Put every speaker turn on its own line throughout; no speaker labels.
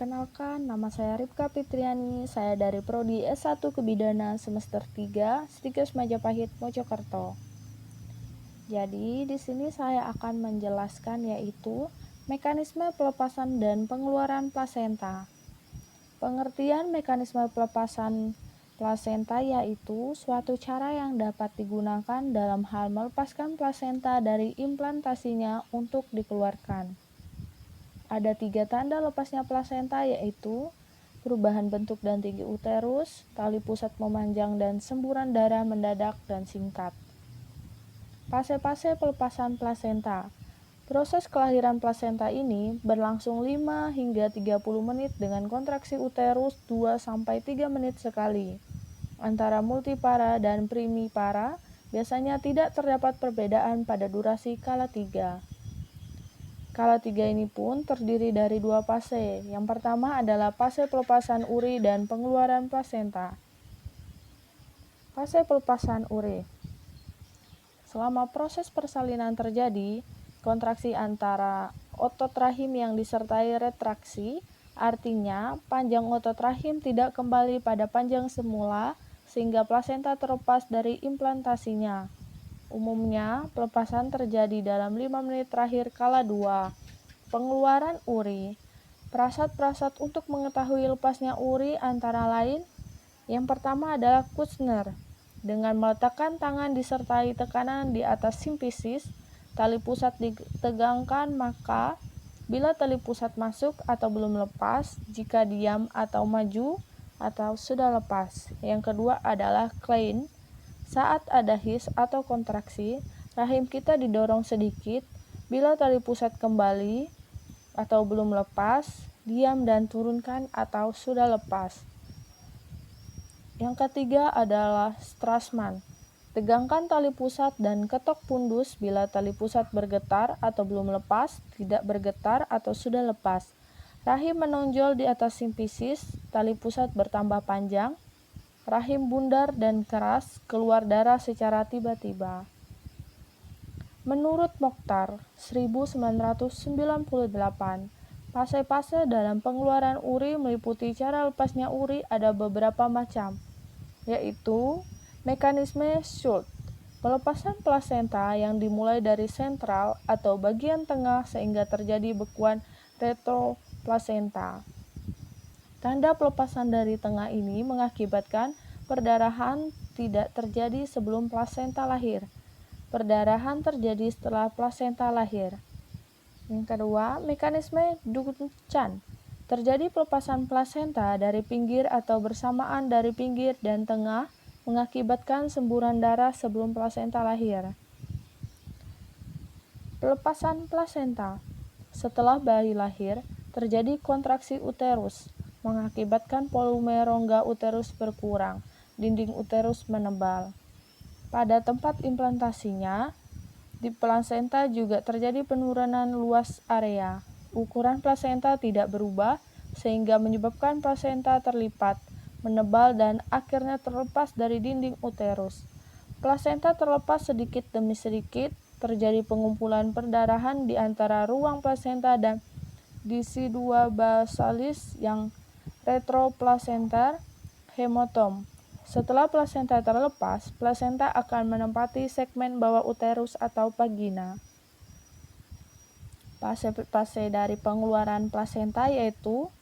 Perkenalkan, nama saya Ripka Fitriani, saya dari Prodi S1 Kebidanan semester 3, Stikes Majapahit, Mojokerto. Jadi, di sini saya akan menjelaskan yaitu mekanisme pelepasan dan pengeluaran plasenta. Pengertian mekanisme pelepasan plasenta yaitu suatu cara yang dapat digunakan dalam hal melepaskan plasenta dari implantasinya untuk dikeluarkan. Ada 3 tanda lepasnya plasenta yaitu perubahan bentuk dan tinggi uterus, tali pusat memanjang dan semburan darah mendadak dan singkat. Fase-fase pelepasan plasenta. Proses kelahiran plasenta ini berlangsung 5 hingga 30 menit dengan kontraksi uterus 2-3 menit sekali. Antara multipara dan primipara biasanya tidak terdapat perbedaan pada durasi kala 3. Kala 3 ini pun terdiri dari 2 fase. Yang pertama adalah fase pelepasan uri dan pengeluaran plasenta. Fase pelepasan uri. Selama proses persalinan terjadi, kontraksi antara otot rahim yang disertai retraksi, artinya panjang otot rahim tidak kembali pada panjang semula sehingga plasenta terlepas dari implantasinya. Umumnya, pelepasan terjadi dalam 5 menit terakhir kala 2. Pengeluaran uri. Prasat-prasat untuk mengetahui lepasnya uri antara lain, yang pertama adalah Kushner. Dengan meletakkan tangan disertai tekanan di atas simfisis, tali pusat ditegangkan, maka bila tali pusat masuk atau belum lepas, jika diam atau maju, atau sudah lepas. Yang kedua adalah Klein. Saat ada his atau kontraksi, rahim kita didorong sedikit. Bila tali pusat kembali atau belum lepas, diam dan turunkan atau sudah lepas. Yang ketiga adalah Strassman. Tegangkan tali pusat dan ketok pundus bila tali pusat bergetar atau belum lepas, tidak bergetar atau sudah lepas. Rahim menonjol di atas simfisis, tali pusat bertambah panjang. Rahim bundar dan keras, keluar darah secara tiba-tiba. Menurut Mokhtar, 1998, fase-fase dalam pengeluaran uri meliputi cara lepasnya uri ada beberapa macam, yaitu mekanisme Schultz, pelepasan plasenta yang dimulai dari sentral atau bagian tengah sehingga terjadi bekuan retroplasenta. Tanda pelepasan dari tengah ini mengakibatkan perdarahan tidak terjadi sebelum plasenta lahir. Perdarahan terjadi setelah plasenta lahir. Yang kedua, mekanisme Duncan. Terjadi pelepasan plasenta dari pinggir atau bersamaan dari pinggir dan tengah mengakibatkan semburan darah sebelum plasenta lahir. Pelepasan plasenta. Setelah bayi lahir, terjadi kontraksi uterus, mengakibatkan volume rongga uterus berkurang, dinding uterus menebal. Pada tempat implantasinya, di plasenta juga terjadi penurunan luas area. Ukuran plasenta tidak berubah, sehingga menyebabkan plasenta terlipat, menebal dan akhirnya terlepas dari dinding uterus. Plasenta terlepas sedikit demi sedikit, terjadi pengumpulan perdarahan di antara ruang plasenta dan decidua basalis yang retroplasenter hematome. Setelah plasenta terlepas, plasenta akan menempati segmen bawah uterus atau vagina. Fase-fase dari pengeluaran plasenta yaitu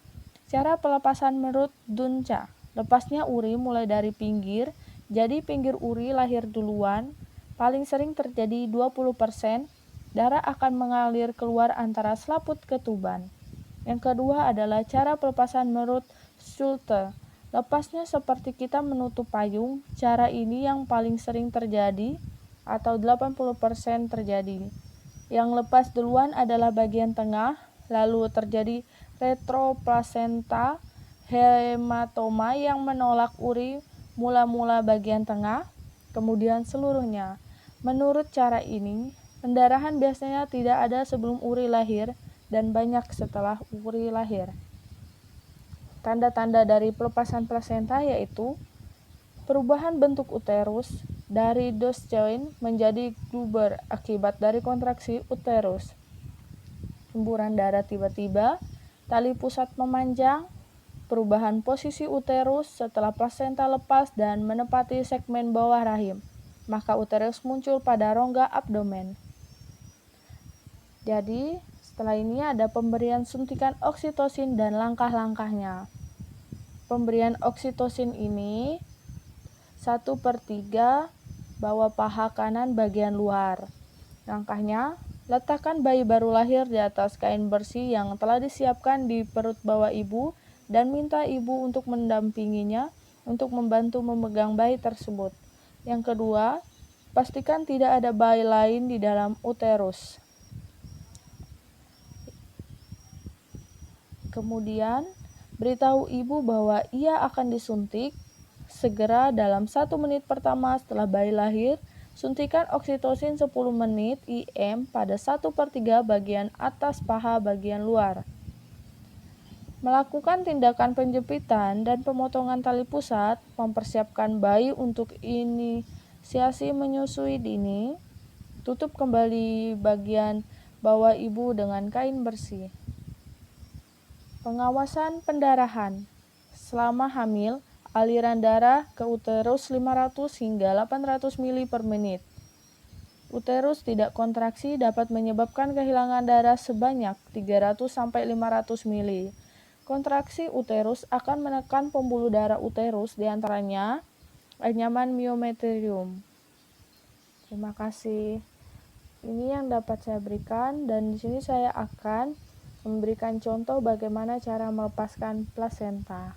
cara pelepasan menurut Duncan. Lepasnya uri mulai dari pinggir, jadi pinggir uri lahir duluan, paling sering terjadi 20%, darah akan mengalir keluar antara selaput ketuban. Yang kedua adalah cara pelepasan menurut Schulte. Lepasnya seperti kita menutup payung, cara ini yang paling sering terjadi atau 80% terjadi. Yang lepas duluan adalah bagian tengah, lalu terjadi retroplasenta hematoma yang menolak uri mula-mula bagian tengah, kemudian seluruhnya. Menurut cara ini, pendarahan biasanya tidak ada sebelum uri lahir dan banyak setelah uri lahir. Tanda-tanda dari pelepasan plasenta yaitu perubahan bentuk uterus dari disjoint menjadi guber akibat dari kontraksi uterus. Semburan darah tiba-tiba, tali pusat memanjang, perubahan posisi uterus setelah plasenta lepas dan menepati segmen bawah rahim, maka uterus muncul pada rongga abdomen. Jadi, setelah ini ada pemberian suntikan oksitosin dan langkah-langkahnya. Pemberian oksitosin ini 1/3 bawah paha kanan bagian luar. Langkahnya, letakkan bayi baru lahir di atas kain bersih yang telah disiapkan di perut bawah ibu dan minta ibu untuk mendampinginya untuk membantu memegang bayi tersebut. Yang kedua, pastikan tidak ada bayi lain di dalam uterus. Kemudian, beritahu ibu bahwa ia akan disuntik segera dalam 1 menit pertama setelah bayi lahir. Suntikan oksitosin 10 menit IM pada 1/3 bagian atas paha bagian luar. Melakukan tindakan penjepitan dan pemotongan tali pusat, mempersiapkan bayi untuk inisiasi menyusui dini. Tutup kembali bagian bawah ibu dengan kain bersih. Pengawasan pendarahan. Selama hamil, aliran darah ke uterus 500 hingga 800 ml per menit. Uterus tidak kontraksi dapat menyebabkan kehilangan darah sebanyak 300 sampai 500 ml. Kontraksi uterus akan menekan pembuluh darah uterus, diantaranya anyaman myometrium. Terima kasih. Ini yang dapat saya berikan, dan di sini saya akan memberikan contoh bagaimana cara melepaskan plasenta.